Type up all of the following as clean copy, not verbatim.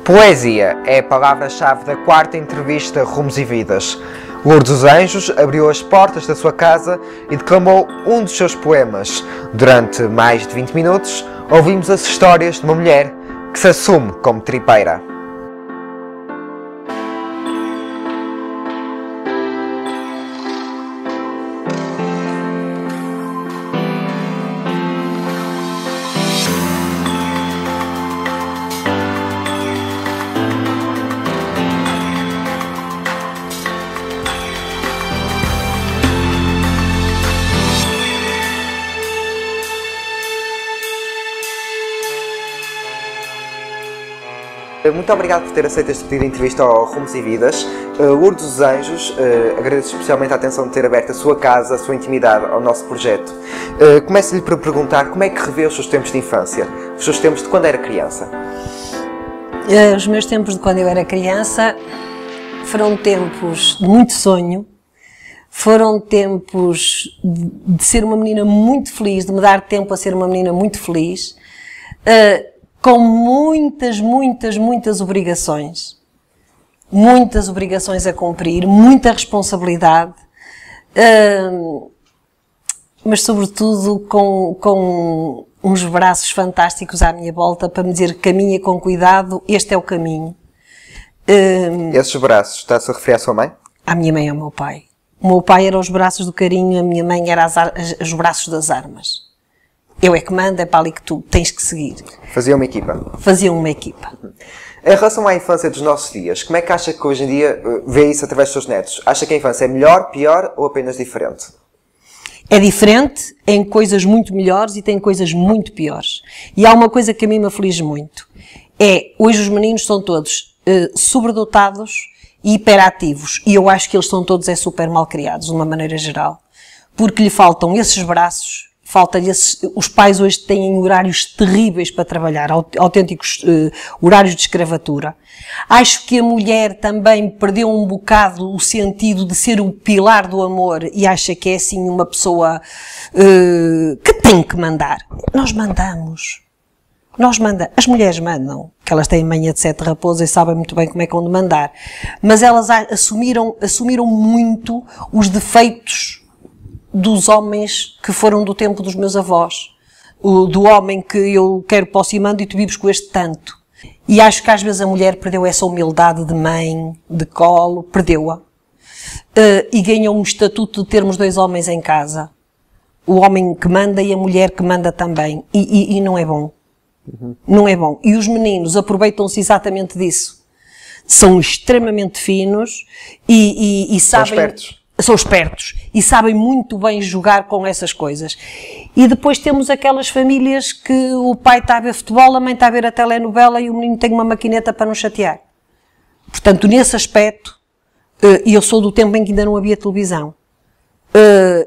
Poesia é a palavra-chave da quarta entrevista Rumos e Vidas. Lourdes dos Anjos abriu as portas da sua casa e declamou um dos seus poemas. Durante mais de 20 minutos, ouvimos as histórias de uma mulher que se assume como tripeira. Muito obrigado por ter aceito este pedido de entrevista ao Rumos e Vidas. Lourdes dos Anjos, agradeço especialmente a atenção de ter aberto a sua casa, a sua intimidade ao nosso projeto. Começo-lhe por perguntar como é que revê os seus tempos de infância, os seus tempos de quando era criança. Os meus tempos de quando eu era criança foram tempos de muito sonho, foram tempos de ser uma menina muito feliz, de me dar tempo a ser uma menina muito feliz, com muitas obrigações. Muitas obrigações a cumprir, muita responsabilidade, mas sobretudo com uns braços fantásticos à minha volta para me dizer que caminha com cuidado, este é o caminho. Esses braços, está-se a referir à sua mãe? À minha mãe e ao meu pai. O meu pai era os braços do carinho, a minha mãe era os braços das armas. Eu é que mando, é para ali que tu tens que seguir. Faziam uma equipa? Faziam uma equipa. Em relação à infância dos nossos dias, como é que acha que hoje em dia vê isso através dos seus netos? Acha que a infância é melhor, pior ou apenas diferente? É diferente em coisas muito melhores e tem coisas muito piores. E há uma coisa que a mim me aflige muito. Hoje os meninos são todos sobredotados e hiperativos. E eu acho que eles são todos super mal criados, de uma maneira geral. Porque lhe faltam esses braços. Os pais hoje têm horários terríveis para trabalhar, autênticos horários de escravatura. Acho que a mulher também perdeu um bocado o sentido de ser o pilar do amor e acha que é assim uma pessoa que tem que mandar. Nós mandamos. As mulheres mandam, que elas têm manha de sete raposas e sabem muito bem como é que vão de mandar. Mas elas assumiram muito os defeitos dos homens que foram do tempo dos meus avós, do homem que eu quero posso e mando e tu vives com este tanto. E acho que às vezes a mulher perdeu essa humildade de mãe, de colo, perdeu-a. E ganhou um estatuto de termos dois homens em casa. O homem que manda e a mulher que manda também. E não é bom. Não é bom. E os meninos aproveitam-se exatamente disso. São extremamente finos e sabem... São espertos. São espertos e sabem muito bem jogar com essas coisas. E depois temos aquelas famílias que o pai está a ver futebol, a mãe está a ver a telenovela e o menino tem uma maquineta para não chatear. Portanto, nesse aspecto, eu sou do tempo em que ainda não havia televisão.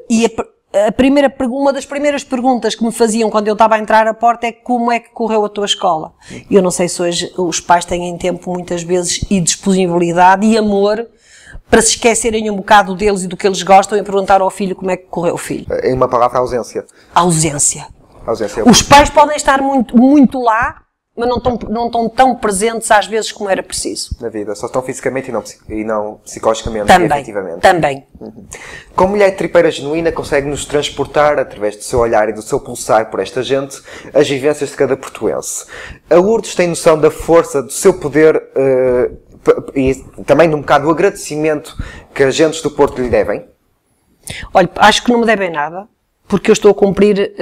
E uma das primeiras perguntas que me faziam quando eu estava a entrar à porta é como é que correu a tua escola? E eu não sei se hoje os pais têm tempo muitas vezes e disponibilidade e amor para se esquecerem um bocado deles e do que eles gostam e perguntar ao filho como é que correu o filho. Em uma palavra, ausência. Ausência. Ausência. Os pais podem estar muito lá, mas não estão tão presentes às vezes como era preciso. Na vida, só estão fisicamente e não psicologicamente também, e efetivamente. Também. Como mulher tripeira genuína, consegue-nos transportar, através do seu olhar e do seu pulsar por esta gente, as vivências de cada portuense. A Lourdes tem noção da força, do seu poder e também de um bocado do agradecimento que as gentes do Porto lhe devem? Olha, acho que não me devem nada, porque eu estou a cumprir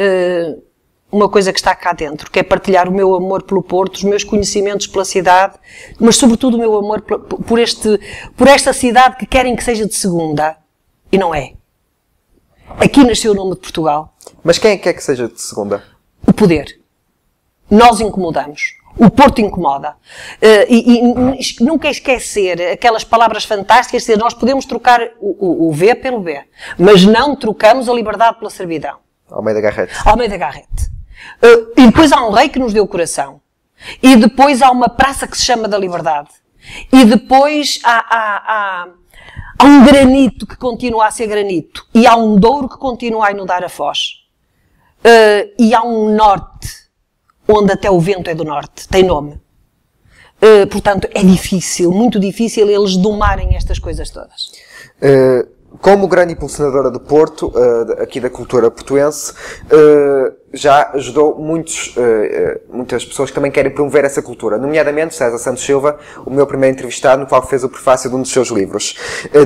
uma coisa que está cá dentro, que é partilhar o meu amor pelo Porto, os meus conhecimentos pela cidade, mas sobretudo o meu amor por esta cidade que querem que seja de segunda. E não é. Aqui nasceu o nome de Portugal. Mas quem é que quer que seja de segunda? O poder. Nós incomodamos. O Porto incomoda. Nunca esquecer aquelas palavras fantásticas de nós podemos trocar o V pelo B, mas não trocamos a liberdade pela servidão. Almeida Garrett. Almeida Garrett. E depois há um rei que nos deu o coração. E depois há uma praça que se chama da Liberdade. E depois há um granito que continua a ser granito. E há um Douro que continua a inundar a Foz. E há um norte onde até o vento é do norte, tem nome. Portanto, é difícil, muito difícil eles domarem estas coisas todas. Como grande impulsionadora do Porto, aqui da cultura portuense, já ajudou muitas pessoas que também querem promover essa cultura, nomeadamente César Santos Silva, o meu primeiro entrevistado, no qual fez o prefácio de um dos seus livros.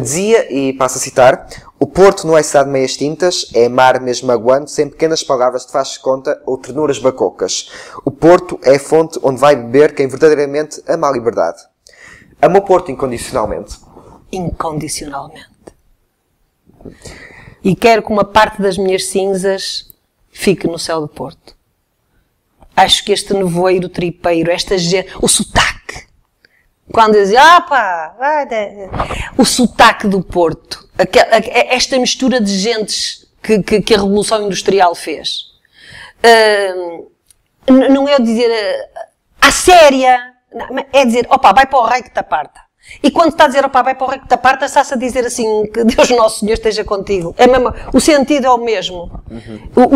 Dizia, e passo a citar: o Porto não é cidade de meias tintas, é mar mesmo magoando, sem pequenas palavras de faz conta ou ternuras bacocas. O Porto é a fonte onde vai beber quem verdadeiramente ama a liberdade. Ama o Porto incondicionalmente. Incondicionalmente. E quero que uma parte das minhas cinzas fique no céu do Porto. Acho que este nevoeiro tripeiro, esta gente, o sotaque, quando dizem, o sotaque do Porto, esta mistura de gentes que a Revolução Industrial fez, não é dizer à séria, é dizer, vai para o rei que te aparta. E quando está a dizer, vai para o rei que te aparta, está-se a dizer assim, que Deus Nosso Senhor esteja contigo. É mesmo, o sentido é o mesmo.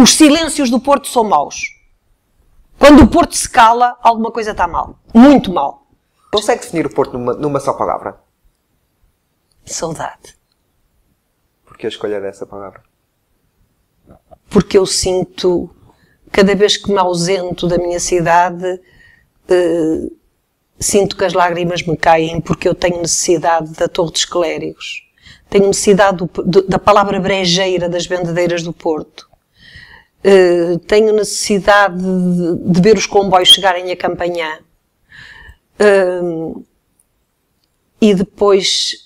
Os silêncios do Porto são maus. Quando o Porto se cala, alguma coisa está mal. Muito mal. Consegue definir o Porto numa só palavra? Saudade. Porquê a escolha dessa palavra? Porque eu sinto, cada vez que me ausento da minha cidade, sinto que as lágrimas me caem porque eu tenho necessidade da Torre dos Clérigos. Tenho necessidade da palavra brejeira das vendedeiras do Porto. Tenho necessidade de ver os comboios chegarem a Campanhã. E depois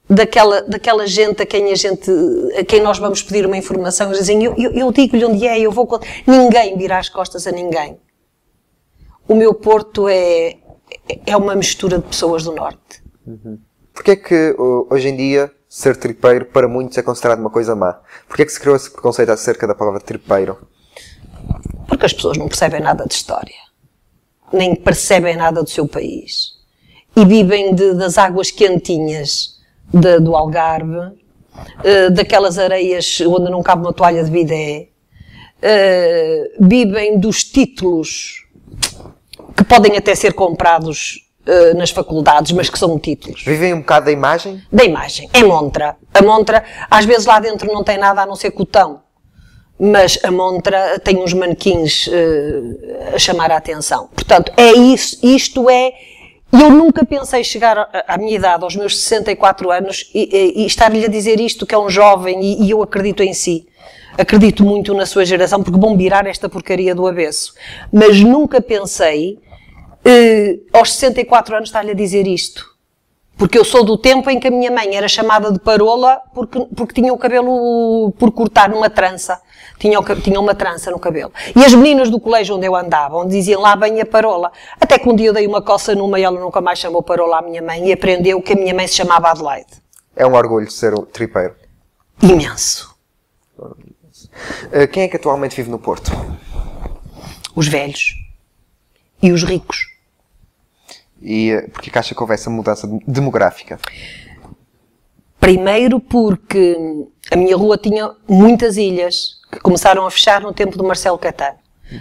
daquela gente a quem nós vamos pedir uma informação, eles dizem, eu digo-lhe onde é, eu vou... Ninguém vira as costas a ninguém. O meu Porto é uma mistura de pessoas do Norte. Porquê é que hoje em dia ser tripeiro para muitos é considerado uma coisa má? Porquê é que se criou esse preconceito acerca da palavra tripeiro? Porque as pessoas não percebem nada de história. Nem percebem nada do seu país. E vivem das águas quentinhas do Algarve, daquelas areias onde não cabe uma toalha de bidé, vivem dos títulos que podem até ser comprados nas faculdades, mas que são títulos. Vivem um bocado da imagem? Da imagem. É montra. A montra, às vezes lá dentro não tem nada a não ser cotão, mas a montra tem uns manequins a chamar a atenção. Portanto, é isso, isto é... Eu nunca pensei chegar à minha idade, aos meus 64 anos, e estar-lhe a dizer isto, que é um jovem, e eu acredito em si. Acredito muito na sua geração, porque vão virar esta porcaria do avesso. Mas nunca pensei, aos 64 anos, estar-lhe a dizer isto. Porque eu sou do tempo em que a minha mãe era chamada de parola porque tinha o cabelo por cortar numa trança. Tinha uma trança no cabelo. E as meninas do colégio onde eu andava, diziam lá bem a parola. Até que um dia eu dei uma coça numa e ela nunca mais chamou parola à minha mãe e aprendeu que a minha mãe se chamava Adelaide. É um orgulho ser um tripeiro. Imenso. Quem é que atualmente vive no Porto? Os velhos. E os ricos. E porquê que acha que houve essa mudança demográfica? Primeiro porque a minha rua tinha muitas ilhas que começaram a fechar no tempo do Marcelo Caetano.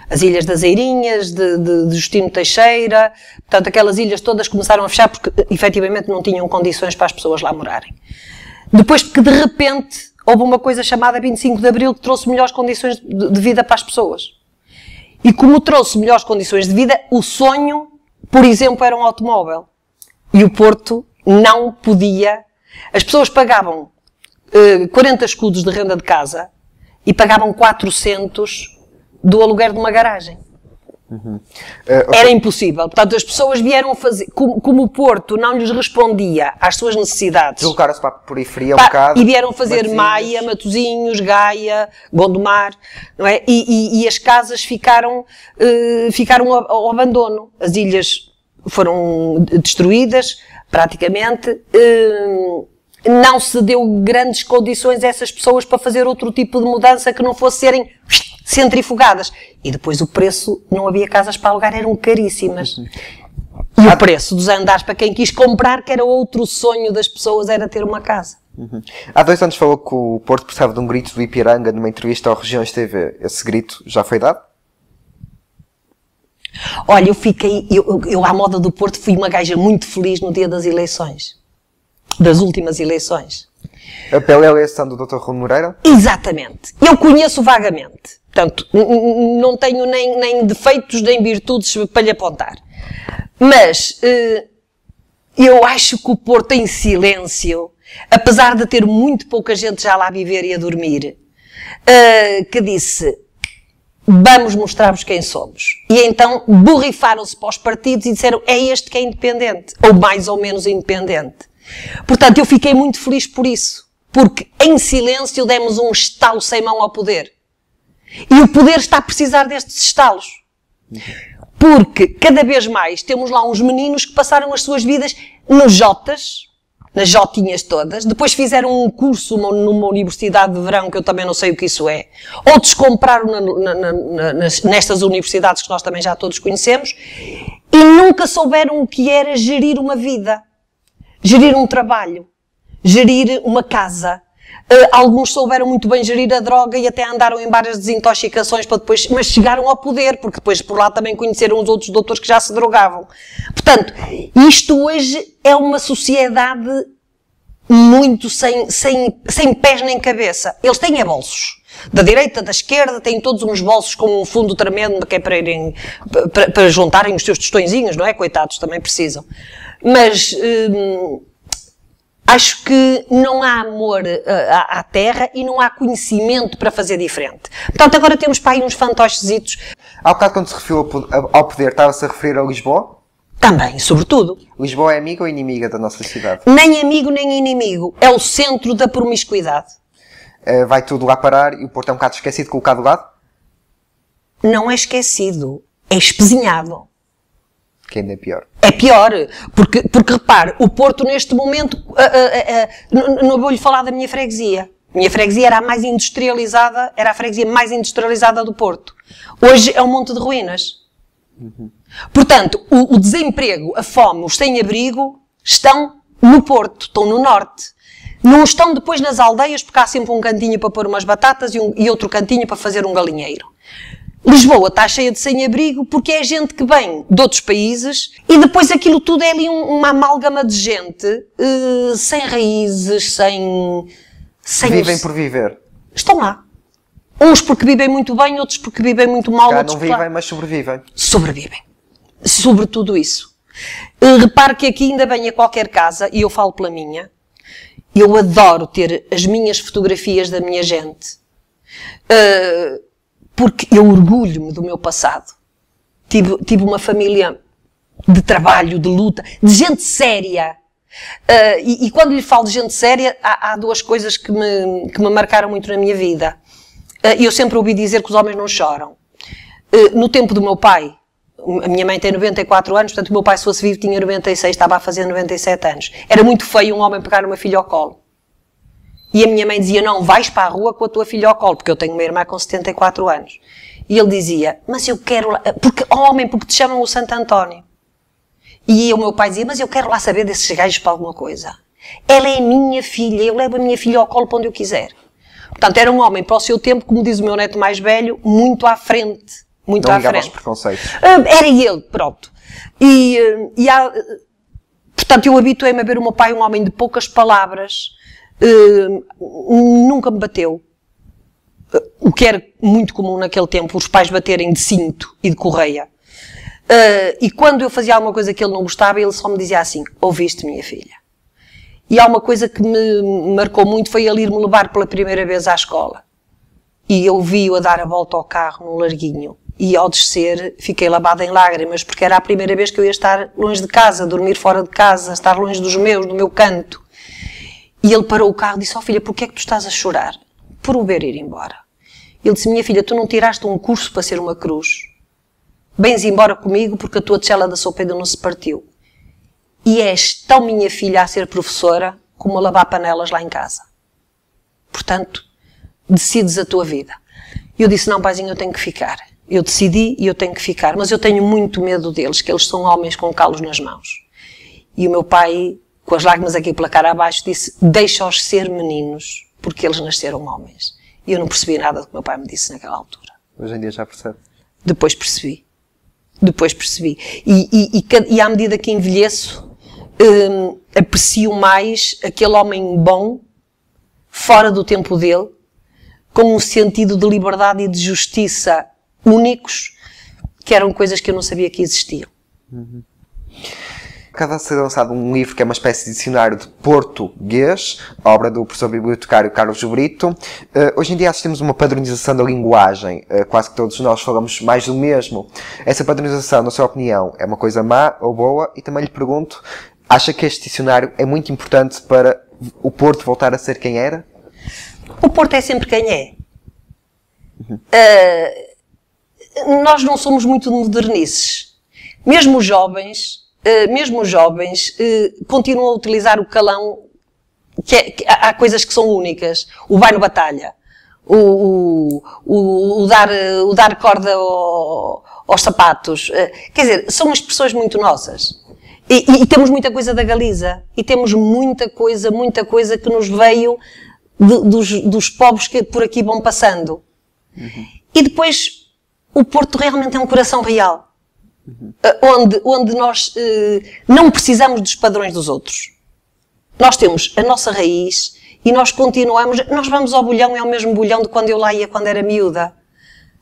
As ilhas das Eirinhas, de Justino Teixeira, portanto aquelas ilhas todas começaram a fechar porque efetivamente não tinham condições para as pessoas lá morarem. Depois que de repente houve uma coisa chamada 25 de Abril que trouxe melhores condições de vida para as pessoas. E como trouxe melhores condições de vida, o sonho, por exemplo, era um automóvel. E o Porto não podia... As pessoas pagavam 40 escudos de renda de casa e pagavam 400 do aluguer de uma garagem. Era impossível. Portanto, as pessoas vieram fazer... Como o Porto não lhes respondia às suas necessidades... Deslocaram-se para a periferia um bocado. E vieram fazer Maia, Matosinhos, Gaia, Gondomar, não é? E as casas ficaram ao abandono. As ilhas foram destruídas, praticamente. Não se deu grandes condições a essas pessoas para fazer outro tipo de mudança que não fosse serem centrifugadas. E depois o preço, não havia casas para alugar, eram caríssimas. E o preço dos andares para quem quis comprar, que era outro sonho das pessoas, era ter uma casa. Há 2 anos falou que o Porto precisava de um grito do Ipiranga numa entrevista ao Regiões TV. Esse grito já foi dado? Olha, eu à moda do Porto fui uma gaja muito feliz no dia das eleições. Das últimas eleições. Pela eleição do Dr. Rui Moreira? Exatamente. Eu conheço vagamente. Portanto, não tenho nem defeitos nem virtudes para lhe apontar. Mas eu acho que o Porto em silêncio, apesar de ter muito pouca gente já lá a viver e a dormir, que disse, vamos mostrar-vos quem somos. E então borrifaram-se para os partidos e disseram, é este que é independente, ou mais ou menos independente. Portanto, eu fiquei muito feliz por isso, porque em silêncio demos um estalo sem mão ao poder. E o poder está a precisar destes estalos. Porque cada vez mais temos lá uns meninos que passaram as suas vidas nos Jotas, nas Jotinhas todas, depois fizeram um curso numa universidade de verão, que eu também não sei o que isso é. Outros compraram nestas universidades que nós também já todos conhecemos, e nunca souberam o que era gerir uma vida, gerir um trabalho, gerir uma casa. Alguns souberam muito bem gerir a droga e até andaram em várias desintoxicações para depois, mas chegaram ao poder, porque depois por lá também conheceram os outros doutores que já se drogavam. Portanto, isto hoje é uma sociedade muito sem pés nem cabeça. Eles têm bolsos. Da direita, da esquerda, têm todos uns bolsos com um fundo tremendo que é para juntarem os seus tostõezinhos, não é? Coitados, também precisam. Mas acho que não há amor à terra e não há conhecimento para fazer diferente. Portanto, agora temos para aí uns fantochezitos. Há bocado, quando se referiu ao poder, estava-se a referir a Lisboa? Também, sobretudo. Lisboa é amiga ou inimiga da nossa cidade? Nem amigo, nem inimigo. É o centro da promiscuidade. Vai tudo lá parar e o Porto é um bocado esquecido, colocado de lado? Não é esquecido. É espezinhado. Que ainda é pior. É pior, porque repare, o Porto neste momento, não vou-lhe falar da minha freguesia. A minha freguesia era a mais industrializada, era a freguesia mais industrializada do Porto. Hoje é um monte de ruínas. Portanto, o desemprego, a fome, os sem-abrigo estão no Porto, estão no Norte. Não estão depois nas aldeias, porque há sempre um cantinho para pôr umas batatas e outro cantinho para fazer um galinheiro. Lisboa está cheia de sem-abrigo porque é gente que vem de outros países e depois aquilo tudo é ali uma amálgama de gente sem raízes, sem... Vivem por viver. Estão lá. Uns porque vivem muito bem, outros porque vivem muito mal. Cá não vivem, mas sobrevivem. Sobrevivem. Sobre tudo isso. Repare que aqui ainda bem a qualquer casa, e eu falo pela minha, eu adoro ter as minhas fotografias da minha gente. Porque eu orgulho-me do meu passado. Tive uma família de trabalho, de luta, de gente séria. E quando lhe falo de gente séria, há duas coisas que me marcaram muito na minha vida. Eu sempre ouvi dizer que os homens não choram. No tempo do meu pai, a minha mãe tem 94 anos, portanto o meu pai, se fosse vivo, tinha 96, estava a fazer 97 anos. Era muito feio um homem pegar uma filha ao colo. E a minha mãe dizia, não, vais para a rua com a tua filha ao colo, porque eu tenho uma irmã com 74 anos. E ele dizia, mas eu quero lá, porque te chamam o Santo António. E o meu pai dizia, mas eu quero lá saber desses gajos para alguma coisa. Ela é minha filha, eu levo a minha filha ao colo para onde eu quiser. Portanto, era um homem para o seu tempo, como diz o meu neto mais velho, muito à frente. Muito não à ligava frente. aos preconceitos. Era ele, pronto. Portanto, eu habituei-me a ver o meu pai um homem de poucas palavras, nunca me bateu. O que era muito comum naquele tempo, os pais baterem de cinto e de correia. E quando eu fazia alguma coisa que ele não gostava, ele só me dizia assim, ouviste, minha filha? E há uma coisa que me marcou muito, foi ele ir-me levar pela primeira vez à escola. E eu vi-o a dar a volta ao carro no larguinho. E ao descer, fiquei lavada em lágrimas, porque era a primeira vez que eu ia estar longe de casa, dormir fora de casa, estar longe dos meus, do meu canto. E ele parou o carro e disse, ó filha, porquê é que tu estás a chorar? Por o ver ir embora. Ele disse, minha filha, tu não tiraste um curso para ser uma cruz. Vens embora comigo porque a tua tigela da sopa ainda não se partiu. E és tão minha filha a ser professora como a lavar panelas lá em casa. Portanto, decides a tua vida. E eu disse, não, paizinho, eu tenho que ficar. Eu decidi e eu tenho que ficar. Mas eu tenho muito medo deles, que eles são homens com calos nas mãos. E o meu pai, com as lágrimas aqui pela cara abaixo, disse, deixa-os ser meninos, porque eles nasceram homens. E eu não percebi nada do que o meu pai me disse naquela altura. Hoje em dia já percebe. Depois percebi. Depois percebi. E à medida que envelheço, aprecio mais aquele homem bom, fora do tempo dele, com um sentido de liberdade e de justiça únicos, que eram coisas que eu não sabia que existiam. Acaba de ser lançado um livro que é uma espécie de dicionário de português, obra do professor bibliotecário Carlos Brito. Hoje em dia assistimos uma padronização da linguagem, quase que todos nós falamos mais do mesmo. Essa padronização, na sua opinião, é uma coisa má ou boa? E também lhe pergunto, acha que este dicionário é muito importante para o Porto voltar a ser quem era? O Porto é sempre quem é. Nós não somos muito modernices. Mesmo os jovens continuam a utilizar o calão, há coisas que são únicas. O vai no batalha, o dar corda aos sapatos. Quer dizer, são expressões muito nossas. E temos muita coisa da Galiza. E temos muita coisa que nos veio dos povos que por aqui vão passando. E depois, o Porto realmente é um coração real. Onde nós não precisamos dos padrões dos outros. Nós temos a nossa raiz e nós continuamos, nós vamos ao bolhão, é o mesmo bolhão de quando eu lá ia quando era miúda.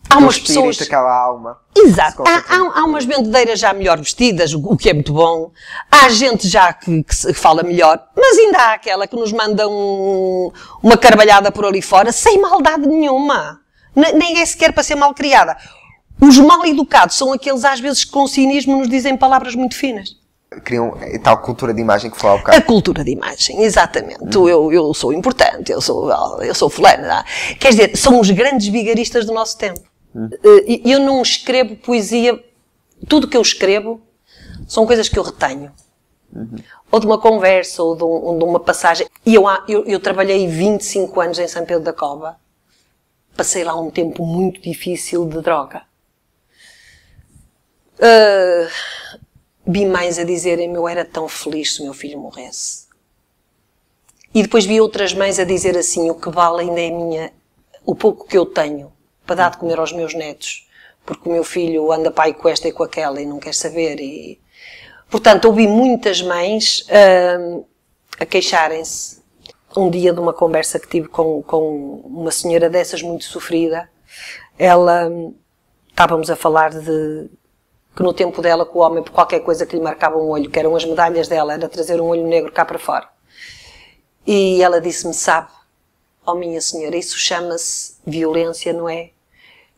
Há umas pessoas... aquela alma. Exato. Há umas vendedeiras já melhor vestidas, o que é muito bom. Há gente já que fala melhor, mas ainda há aquela que nos manda uma carvalhada por ali fora, sem maldade nenhuma. Nem é sequer para ser mal criada. Os mal educados são aqueles, às vezes, que com cinismo nos dizem palavras muito finas. Criam tal cultura de imagem que falou há bocado. A cultura de imagem, exatamente. Eu sou importante, eu sou fulana. Quer dizer, são os grandes vigaristas do nosso tempo. Eu não escrevo poesia, tudo que eu escrevo são coisas que eu retenho. Ou de uma conversa, ou de uma passagem. E eu trabalhei 25 anos em São Pedro da Cova. Passei lá um tempo muito difícil de droga. Vi mães a dizerem-me, eu era tão feliz se o meu filho morresse. E depois vi outras mães a dizer assim, o que vale ainda é o pouco que eu tenho para dar de comer aos meus netos, porque o meu filho anda pai com esta e com aquela e não quer saber. Portanto, ouvi muitas mães a queixarem-se. Um dia de uma conversa que tive com uma senhora dessas muito sofrida, estávamos a falar que no tempo dela, que o homem, por qualquer coisa que lhe marcava um olho, que eram as medalhas dela, era trazer um olho negro cá para fora. E ela disse-me, sabe, minha senhora, isso chama-se violência, não é?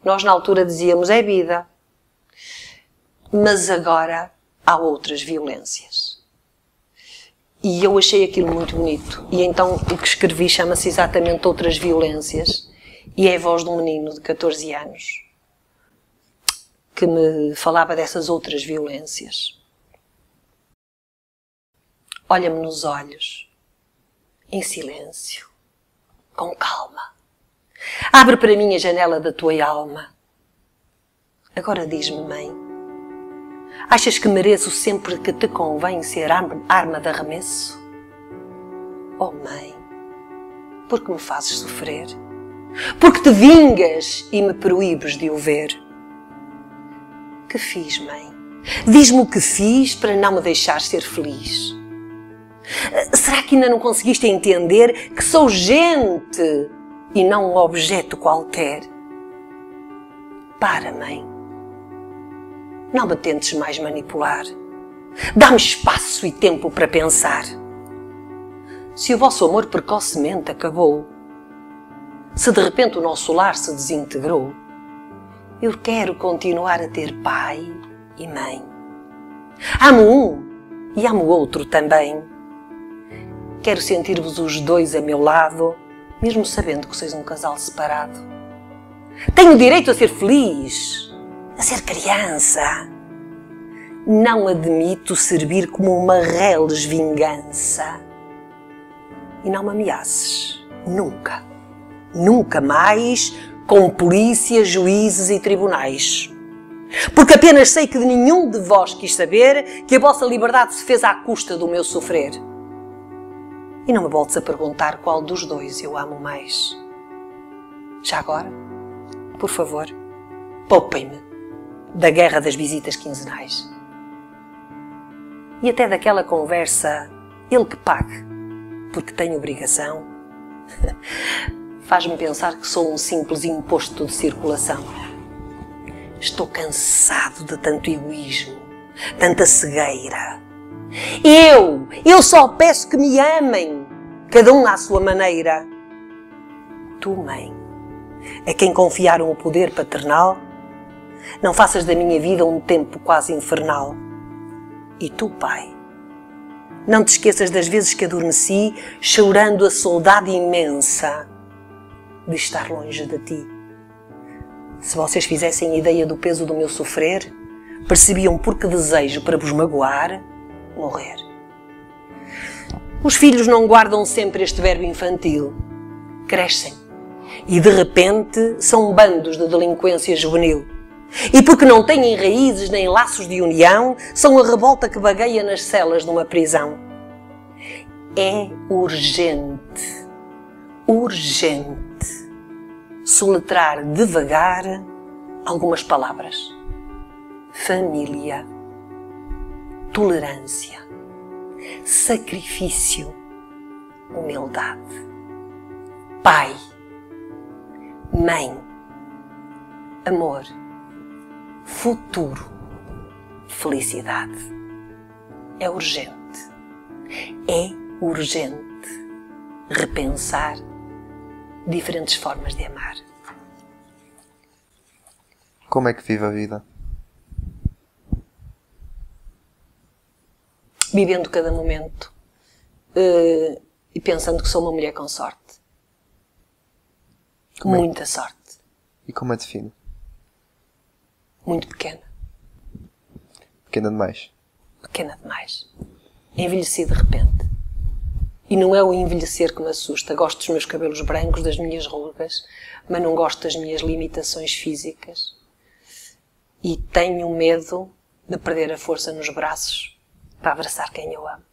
Nós na altura dizíamos, é vida. Mas agora há outras violências. E eu achei aquilo muito bonito. E então o que escrevi chama-se exatamente Outras Violências. E é a voz de um menino de 14 anos que me falava dessas outras violências. Olha-me nos olhos, em silêncio, com calma. Abre para mim a janela da tua alma. Agora diz-me, mãe, achas que mereço sempre que te convém ser arma de arremesso? Oh, mãe, por que me fazes sofrer? Porque te vingas e me proíbes de o ver? Que fiz, mãe? Diz-me o que fiz para não me deixar ser feliz. Será que ainda não conseguiste entender que sou gente e não um objeto qualquer? Para, mãe. Não me tentes mais manipular. Dá-me espaço e tempo para pensar. Se o vosso amor precocemente acabou, se de repente o nosso lar se desintegrou, eu quero continuar a ter pai e mãe. Amo um e amo o outro também. Quero sentir-vos os dois a meu lado, mesmo sabendo que sois um casal separado. Tenho direito a ser feliz, a ser criança. Não admito servir como uma reles vingança. E não me ameaces, nunca, nunca mais, com polícia, juízes e tribunais. Porque apenas sei que de nenhum de vós quis saber que a vossa liberdade se fez à custa do meu sofrer. E não me voltes a perguntar qual dos dois eu amo mais. Já agora, por favor, poupem-me da guerra das visitas quinzenais. E até daquela conversa, ele que pague, porque tem obrigação, faz-me pensar que sou um simples imposto de circulação. Estou cansado de tanto egoísmo, tanta cegueira. Eu só peço que me amem, cada um à sua maneira. Tu, mãe, a quem confiaram o poder paternal, não faças da minha vida um tempo quase infernal. E tu, pai, não te esqueças das vezes que adormeci, chorando a saudade imensa de estar longe de ti. Se vocês fizessem ideia do peso do meu sofrer, percebiam por que desejo para vos magoar, morrer. Os filhos não guardam sempre este verbo infantil. Crescem e, de repente, são bandos de delinquência juvenil. E porque não têm raízes nem laços de união, são a revolta que vagueia nas celas de uma prisão. É urgente, soletrar devagar algumas palavras. Família, tolerância, sacrifício, humildade, pai, mãe, amor, futuro, felicidade. É urgente repensar diferentes formas de amar. Como é que vive a vida? Vivendo cada momento e pensando que sou uma mulher com sorte. Muita sorte. E como a define? Muito pequena. Pequena demais? Pequena demais. Envelheci de repente. E não é o envelhecer que me assusta. Gosto dos meus cabelos brancos, das minhas rugas, mas não gosto das minhas limitações físicas. E tenho medo de perder a força nos braços para abraçar quem eu amo.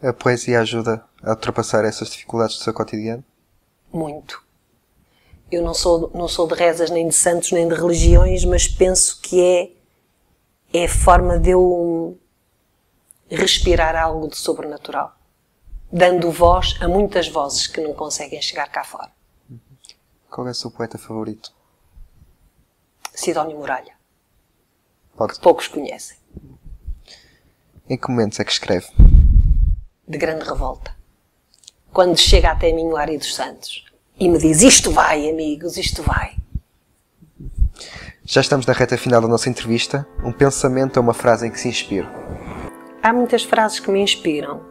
A poesia ajuda a ultrapassar essas dificuldades do seu cotidiano? Muito. Eu não sou de rezas, nem de santos, nem de religiões, mas penso que é a forma de eu respirar algo de sobrenatural, dando voz a muitas vozes que não conseguem chegar cá fora. Qual é o seu poeta favorito? Sidónio Muralha. Pode. Que poucos conhecem. Em que momentos é que escreve? De grande revolta. Quando chega até mim o Ari dos Santos e me diz: isto vai, amigos, isto vai. Já estamos na reta final da nossa entrevista. Um pensamento ou uma frase em que se inspira? Há muitas frases que me inspiram.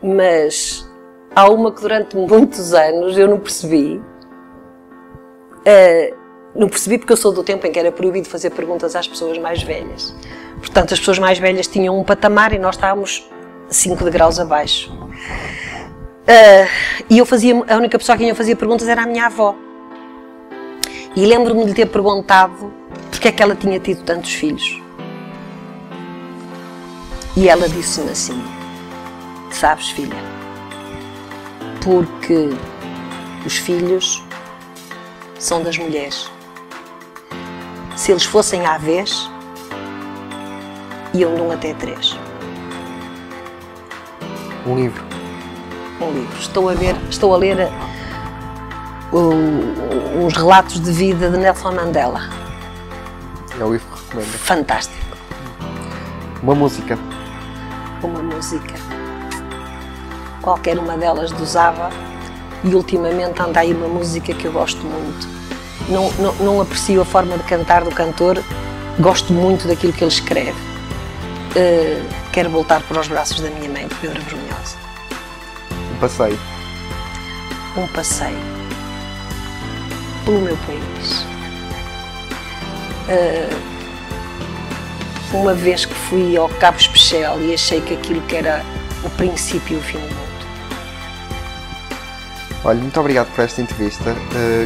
Mas há uma que durante muitos anos eu não percebi. Não percebi porque eu sou do tempo em que era proibido fazer perguntas às pessoas mais velhas. Portanto, as pessoas mais velhas tinham um patamar e nós estávamos 5 degraus abaixo. E a única pessoa a quem eu fazia perguntas era a minha avó. E lembro-me de lhe ter perguntado porque é que ela tinha tido tantos filhos. E ela disse-me assim: sabes, filha, porque os filhos são das mulheres. Se eles fossem à vez, iam de 1 até 3. Um livro? Um livro. Estou a ler uns relatos de vida de Nelson Mandela. É o livro que recomenda? Fantástico. Uma música? Uma música. Qualquer uma delas do Zava. E ultimamente anda aí uma música que eu gosto muito. Não aprecio a forma de cantar do cantor, gosto muito daquilo que ele escreve. Quero voltar para os braços da minha mãe, de Pedra Brunhosa. Um passeio? Um passeio pelo meu país. Uma vez que fui ao Cabo Especial e achei que aquilo que era o princípio e o fim do mundo. Olha, muito obrigado por esta entrevista.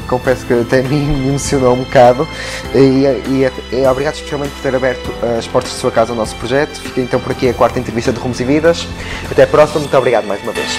Confesso que até me emocionou um bocado e obrigado especialmente por ter aberto as portas de sua casa ao nosso projeto. Fica então por aqui a 4ª entrevista de Rumos e Vidas. Até a próxima, muito obrigado mais uma vez.